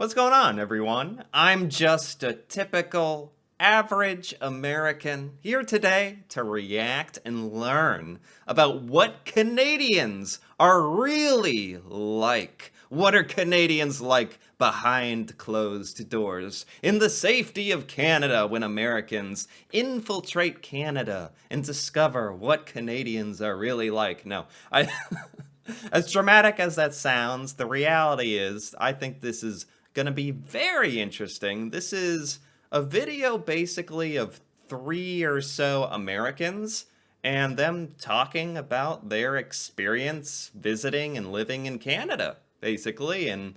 What's going on, everyone? I'm just a typical, average American here today to react and learn about what Canadians are really like. What are Canadians like behind closed doors in the safety of Canada when Americans infiltrate Canada and discover what Canadians are really like? No, I. As dramatic as that sounds, the reality is, I think this is going to be very interesting. This is a video basically of three or so Americans and them talking about their experience visiting and living in Canada, basically. And,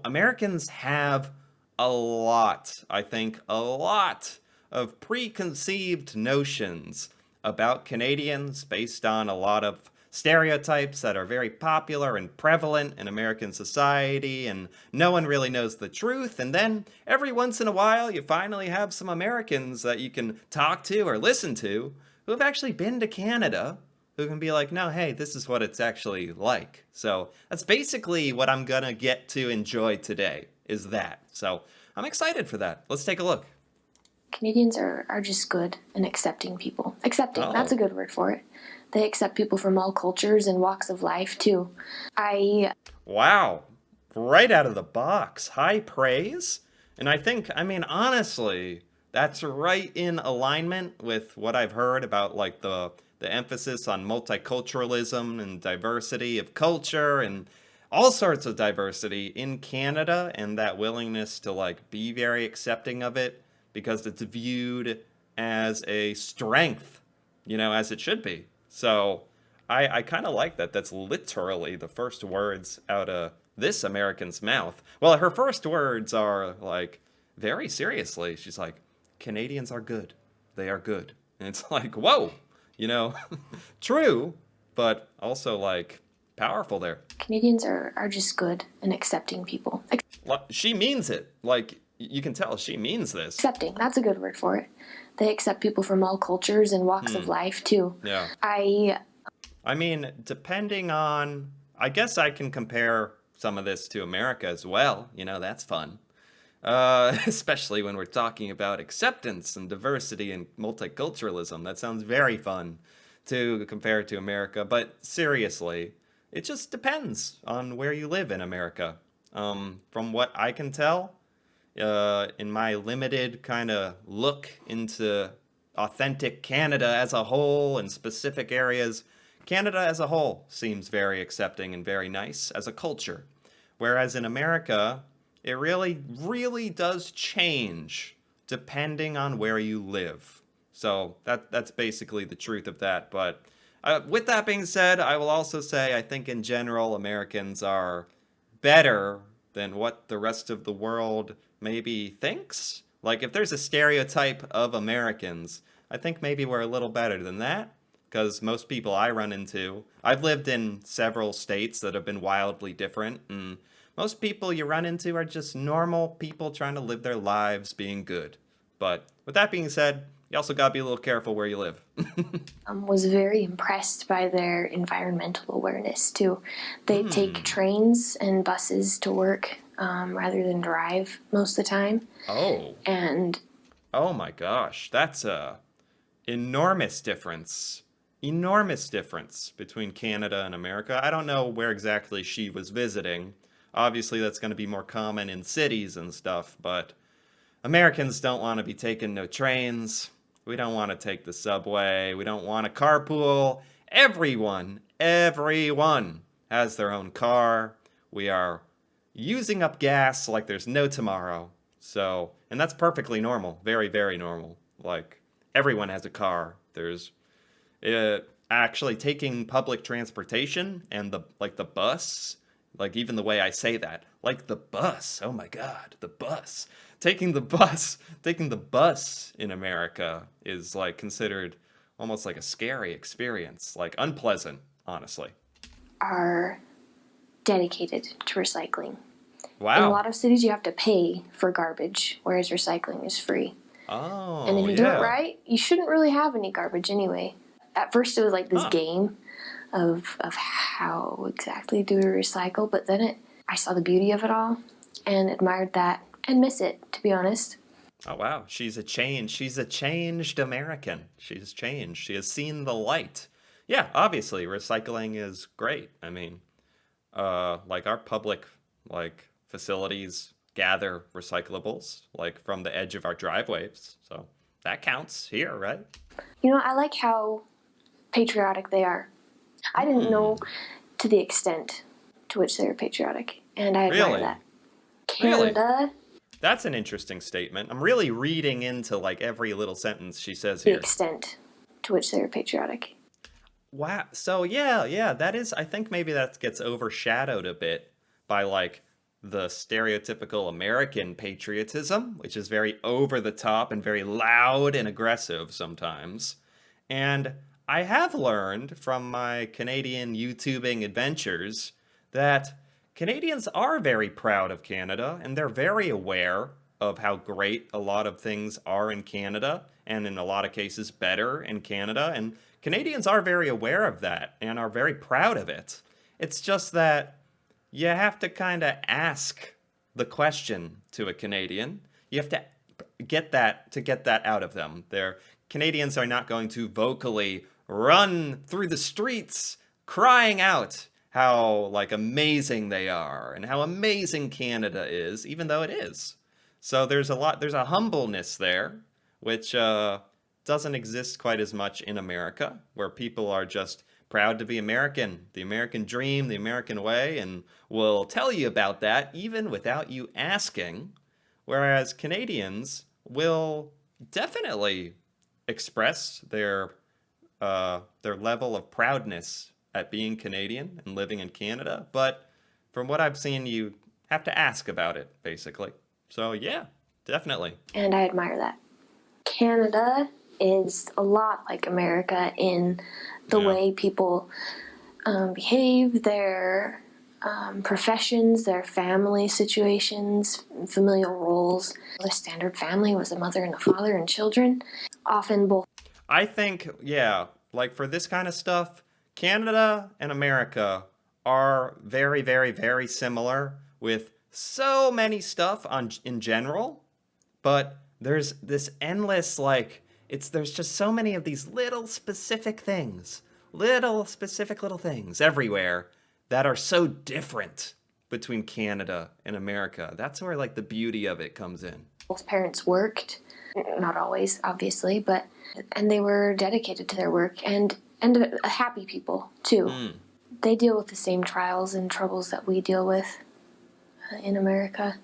Americans have I think, a lot of preconceived notions about Canadians based on a lot of stereotypes that are very popular and prevalent in American society, and no one really knows the truth. And then every once in a while, you finally have some Americans that you can talk to or listen to who have actually been to Canada, who can be like, no, hey, this is what it's actually like. So that's basically what I'm gonna get to enjoy today, is that. So I'm excited for that. Let's take a look. Canadians are just good and accepting people. Accepting, that's a Oh, good word for it. They accept people from all cultures and walks of life, too. I wow. Right out of the box. High praise. And honestly, that's right in alignment with what I've heard about like the emphasis on multiculturalism and diversity of culture and all sorts of diversity in Canada, and that willingness to like be very accepting of it because it's viewed as a strength, as it should be. So I kind of like that. That's literally the first words out of this American's mouth. Well, her first words are like, very seriously, she's like, Canadians are good. They are good. And it's like, whoa, you know, true, but also like powerful there. Canadians are just good and accepting people. She means it. Like, you can tell she means this. Accepting, that's a good word for it. They accept people from all cultures and walks of Hmm. life, too. Yeah. I Depending on, I guess I can compare some of this to America as well. That's fun. Especially when we're talking about acceptance and diversity and multiculturalism. That sounds very fun to compare to America. But seriously, it just depends on where you live in America. From what I can tell, in my limited kind of look into authentic Canada as a whole and specific areas, Canada as a whole seems very accepting and very nice as a culture. Whereas in America, it really, really does change depending on where you live. So that's basically the truth of that. But with that being said, I will also say I think in general Americans are better than what the rest of the world maybe thinks. Like if there's a stereotype of Americans, I think maybe we're a little better than that. Because most people I run into, I've lived in several states that have been wildly different, and most people you run into are just normal people trying to live their lives being good. But with that being said, you also gotta be a little careful where you live. was very impressed by their environmental awareness, too. They take Hmm. trains and buses to work rather than drive most of the time. Oh. And Oh my gosh. That's a enormous difference. Enormous difference between Canada and America. I don't know where exactly she was visiting. Obviously, that's going to be more common in cities and stuff, but Americans don't want to be taking no trains. We don't want to take the subway. We don't want to carpool. Everyone has their own car. We are using up gas like there's no tomorrow. So, and that's perfectly normal. Very, very normal. Like, everyone has a car. There's actually taking public transportation and the bus, like even the way I say that, like the bus. Oh my god, the bus. Taking the bus in America is like considered almost like a scary experience, like unpleasant, honestly. are dedicated to recycling. In a Wow. lot of cities, you have to pay for garbage, whereas recycling is free. And if Oh, you do it yeah. right, you shouldn't really have any garbage anyway. At first, it was like this Huh. game of how exactly do we recycle, but then I saw the beauty of it all, and admired that and miss it, to be honest. Oh wow, she's a changed American. She's changed. She has seen the light. Yeah, obviously recycling is great. I mean, like our public like facilities gather recyclables like from the edge of our driveways. So that counts here, right? I like how patriotic they are. I didn't Hmm. know to the extent to which they were patriotic, and I admire Really? that. Really? Canada, That's an interesting statement. I'm really reading into like every little sentence she says the here. extent to which they were patriotic. Wow. So yeah, that is I think maybe that gets overshadowed a bit by like the stereotypical American patriotism, which is very over the top and very loud and aggressive sometimes. And I have learned from my Canadian YouTubing adventures that Canadians are very proud of Canada and they're very aware of how great a lot of things are in Canada and in a lot of cases better in Canada. And Canadians are very aware of that and are very proud of it. It's just that you have to kind of ask the question to a Canadian. You have to get that out of them. They're Canadians are not going to vocally run through the streets crying out how like amazing they are and how amazing Canada is, even though it is. So there's a humbleness there, which doesn't exist quite as much in America, where people are just proud to be American, the American dream, the American way, and will tell you about that even without you asking. Whereas Canadians will definitely express their level of proudness at being Canadian and living in Canada, but from what I've seen, you have to ask about it, basically. So yeah, definitely. And I admire that. Canada is a lot like America in the Yeah. way people behave, their professions, their family situations, familial roles. The standard family was a mother and a father and children, often both. I think, yeah, like for this kind of stuff, Canada and America are very, very, very similar with so many stuff on in general, but there's this endless like it's there's just so many of these little specific little things everywhere that are so different between Canada and America. That's where like the beauty of it comes in. Both parents worked, not always, obviously, but and they were dedicated to their work and happy people too. Mm, They deal with the same trials and troubles that we deal with in America.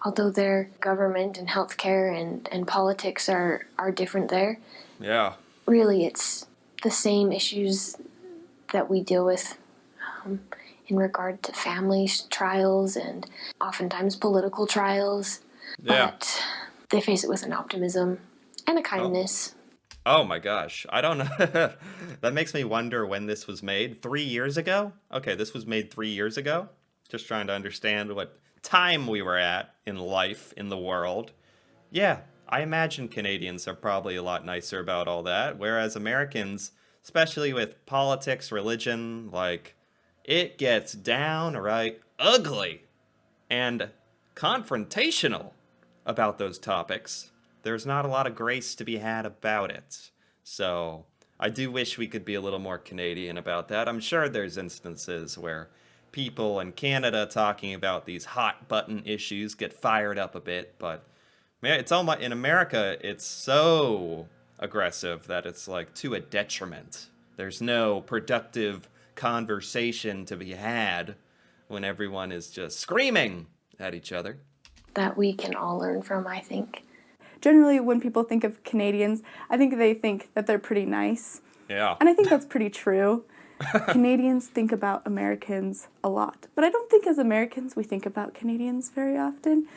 Although their government and healthcare and politics are different there, yeah. really it's the same issues that we deal with um, in regard to family trials and oftentimes political trials. Yeah. But they face it with an optimism and a Oh. kindness. Oh my gosh. I don't know. That makes me wonder when this was made. 3 years ago? Okay, this was made 3 years ago. Just trying to understand what time we were at in life, in the world. Yeah, I imagine Canadians are probably a lot nicer about all that, whereas Americans, especially with politics, religion, like, it gets downright ugly and confrontational about those topics. There's not a lot of grace to be had about it. So I do wish we could be a little more Canadian about that. I'm sure there's instances where people in Canada talking about these hot button issues get fired up a bit, but man, it's almost in America, it's so aggressive that it's like to a detriment. There's no productive conversation to be had when everyone is just screaming at each other. That we can all learn from, I think. Generally, when people think of Canadians, I think they think that they're pretty nice. Yeah. And I think that's pretty true. Canadians think about Americans a lot. But I don't think as Americans we think about Canadians very often.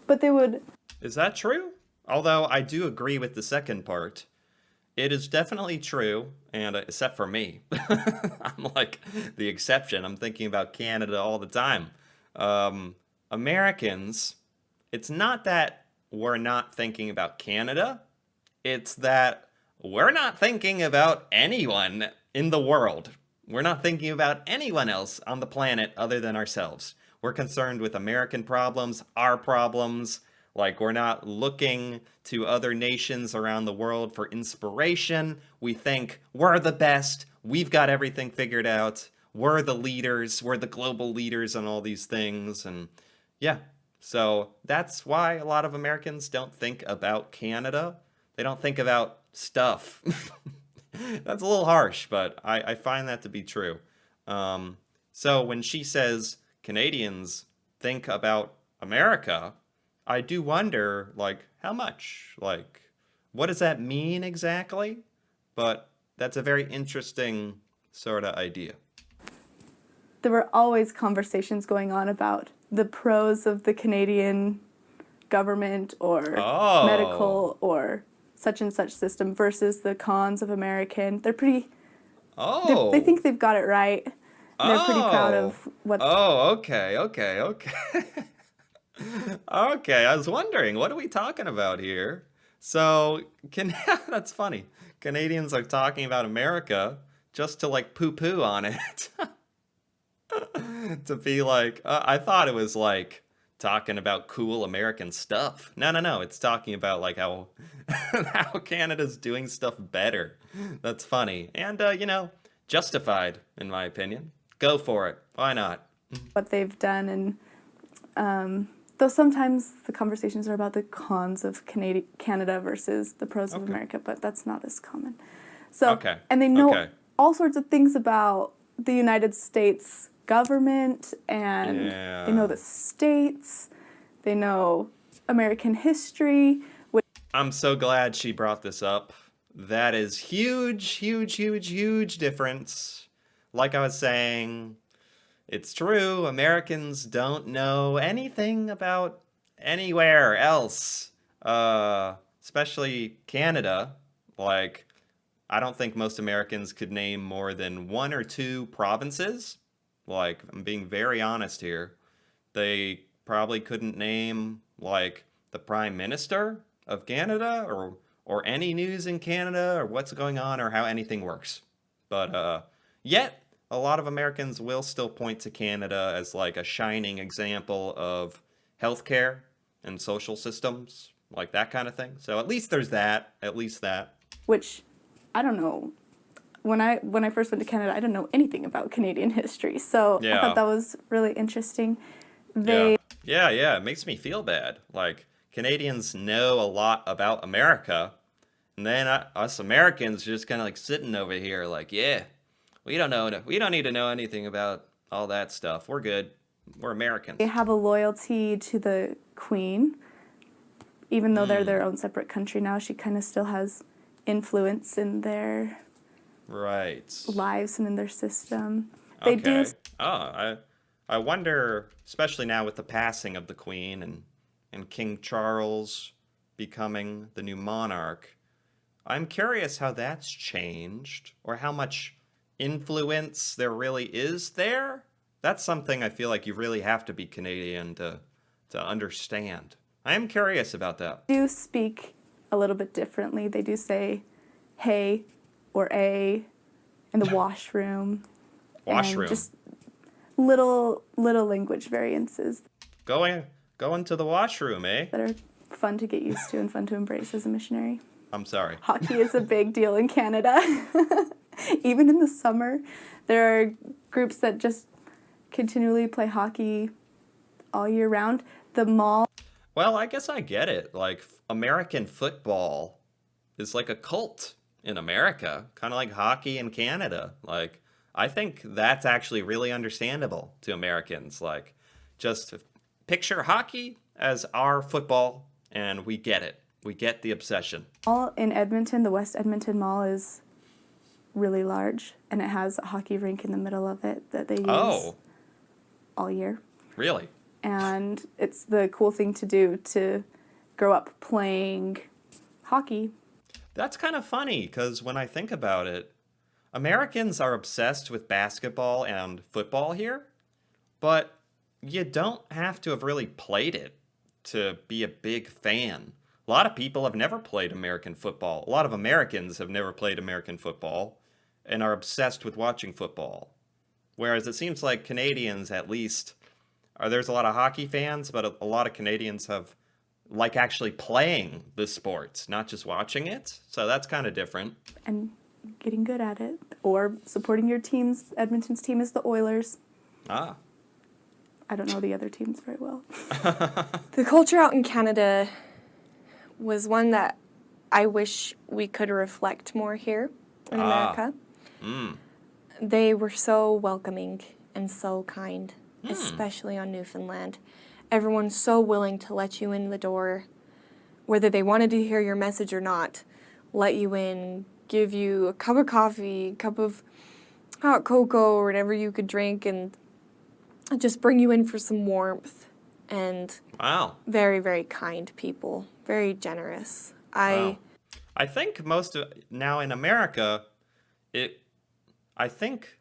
But they would. Is that true? Although I do agree with the second part. It is definitely true, and except for me, I'm like the exception. I'm thinking about Canada all the time. Americans, it's not that we're not thinking about Canada, it's that we're not thinking about anyone in the world. We're not thinking about anyone else on the planet other than ourselves. We're concerned with American problems, our problems. Like, we're not looking to other nations around the world for inspiration. We think we're the best, we've got everything figured out, we're the leaders, we're the global leaders on all these things. And yeah, so that's why a lot of Americans don't think about Canada. They don't think about stuff. That's a little harsh, but I find that to be true. So when she says Canadians think about America, I do wonder, like, how much? Like, what does that mean exactly? But that's a very interesting sort of idea. There were always conversations going on about the pros of the Canadian government or Oh, medical or such and such system versus the cons of American. They're pretty, they oh, think they've got it right. And they're pretty proud oh, of what. oh, okay, okay, okay. Okay, I was wondering, what are we talking about here? So, can that's funny. Canadians are talking about America just to like poo-poo on it. To be like, I thought it was like talking about cool American stuff. No, no, no. It's talking about like how how Canada's doing stuff better. That's funny. And justified in my opinion. Go for it. Why not? what they've done. And though sometimes the conversations are about the cons of Canada versus the pros of Okay. America, but that's not as common. So, Okay. and they know Okay. all sorts of things about the United States government, and they know Yeah. the states, they know American history, which I'm so glad she brought this up. That is huge, huge, huge, huge difference. Like I was saying, it's true. Americans don't know anything about anywhere else, especially Canada. Like, I don't think most Americans could name more than one or two provinces. Like, I'm being very honest here. They probably couldn't name like the prime minister of Canada or any news in Canada or what's going on or how anything works. But yet a lot of Americans will still point to Canada as like a shining example of healthcare and social systems, like that kind of thing. So at least there's that, at least that. which I don't know. When I first went to Canada, I didn't know anything about Canadian history, so I thought Yeah. that was really interesting. Yeah. They Yeah, yeah, it makes me feel bad. Like Canadians know a lot about America, and then us Americans just kind of like sitting over here like, yeah, we don't need to know anything about all that stuff. We're good. We're Americans. have a loyalty to the Queen, even though they're Hmm. their own separate country now. She kind of still has influence in their Right. lives and in their system. They do. Okay. I wonder, especially now with the passing of the Queen and King Charles becoming the new monarch, I'm curious how that's changed or how much influence there really is there. That's something I feel like you really have to be Canadian to understand. I am curious about that. Do speak a little bit differently. They do say hey or a in the washroom, and Washroom. just little language variances Going going to the washroom, eh? that are fun to get used to and fun to embrace as a missionary. I'm sorry. Hockey is a big deal in Canada. Even in the summer, there are groups that just continually play hockey all year round. The mall Well, I guess I get it. Like American football is like a cult in America, kind of like hockey in Canada. Like I think that's actually really understandable to Americans. Like just picture hockey as our football and we get it. We get the obsession. Mall in Edmonton, the West Edmonton Mall, is really large, and it has a hockey rink in the middle of it that they use Oh, all year. really? And it's the cool thing to do to grow up playing hockey. That's kind of funny because when I think about it, Americans are obsessed with basketball and football here, but you don't have to have really played it to be a big fan. A lot of people have never played American football. A lot of Americans have never played American football and are obsessed with watching football. Whereas it seems like Canadians, at least, there's a lot of hockey fans, but a lot of Canadians have like actually playing the sport, not just watching it. So that's kind of different. And getting good at it. Or supporting your teams. Edmonton's team is the Oilers. Ah. I don't know the other teams very well. The culture out in Canada was one that I wish we could reflect more here in America. They were so welcoming and so kind, especially on Newfoundland. Everyone's so willing to let you in the door, whether they wanted to hear your message or not, let you in, give you a cup of coffee, a cup of hot cocoa, or whatever you could drink, and just bring you in for some warmth. And Wow. very, very kind people, very generous. Wow. I think now in America, I think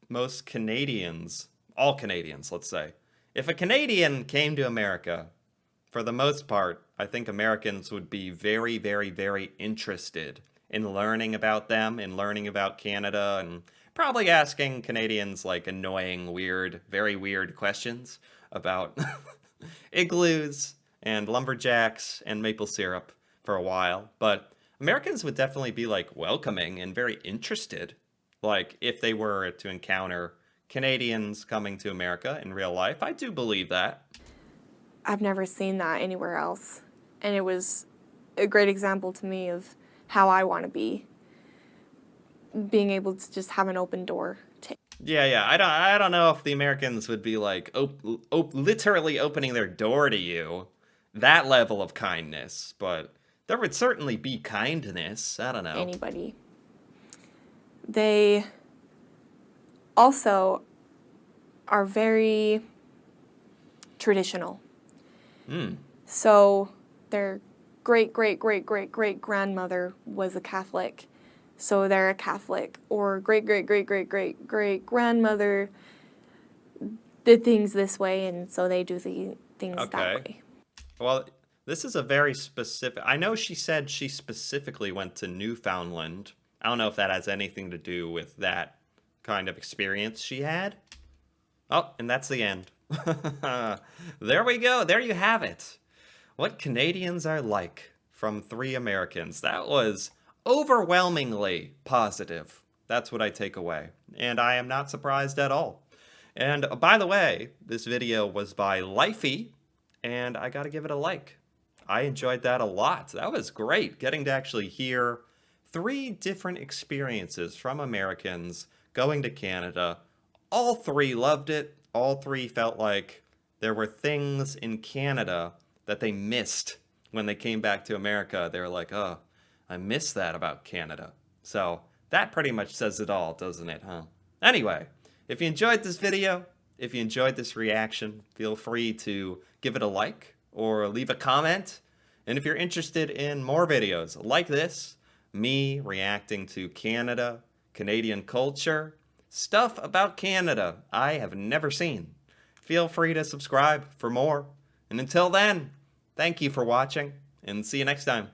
most Canadians, all Canadians, let's say, if a Canadian came to America, for the most part, I think Americans would be very, very, very interested in learning about them, in learning about Canada, and probably asking Canadians like annoying, weird, very weird questions about igloos and lumberjacks and maple syrup for a while. But Americans would definitely be like welcoming and very interested, like if they were to encounter Canadians coming to America in real life. I do believe that. I've never seen that anywhere else. And it was a great example to me of how I want to be, being able to just have an open door to Yeah. I don't know if the Americans would be like literally opening their door to you, that level of kindness, but there would certainly be kindness. I don't know. anybody. They also are very traditional. So their great grandmother was a Catholic, so they're a Catholic. Or great grandmother did things this way, and so they do the things that Okay. way. Well, this is a very specific. I know she said she specifically went to Newfoundland. I don't know if that has anything to do with that kind of experience she had. Oh, and that's the end. There we go. There you have it. What Canadians are like from 3 Americans. That was overwhelmingly positive. That's what I take away. And I am not surprised at all. And by the way, this video was by Lifey, and I gotta give it a like. I enjoyed that a lot. That was great, getting to actually hear 3 different experiences from Americans going to Canada. All 3 loved it. All 3 felt like there were things in Canada that they missed when they came back to America. They were like, oh, I miss that about Canada. So that pretty much says it all, doesn't it, huh? Anyway, if you enjoyed this video, if you enjoyed this reaction, feel free to give it a like or leave a comment. And if you're interested in more videos like this, me reacting to Canada, Canadian culture, stuff about Canada I have never seen, feel free to subscribe for more. And until then, thank you for watching, and see you next time.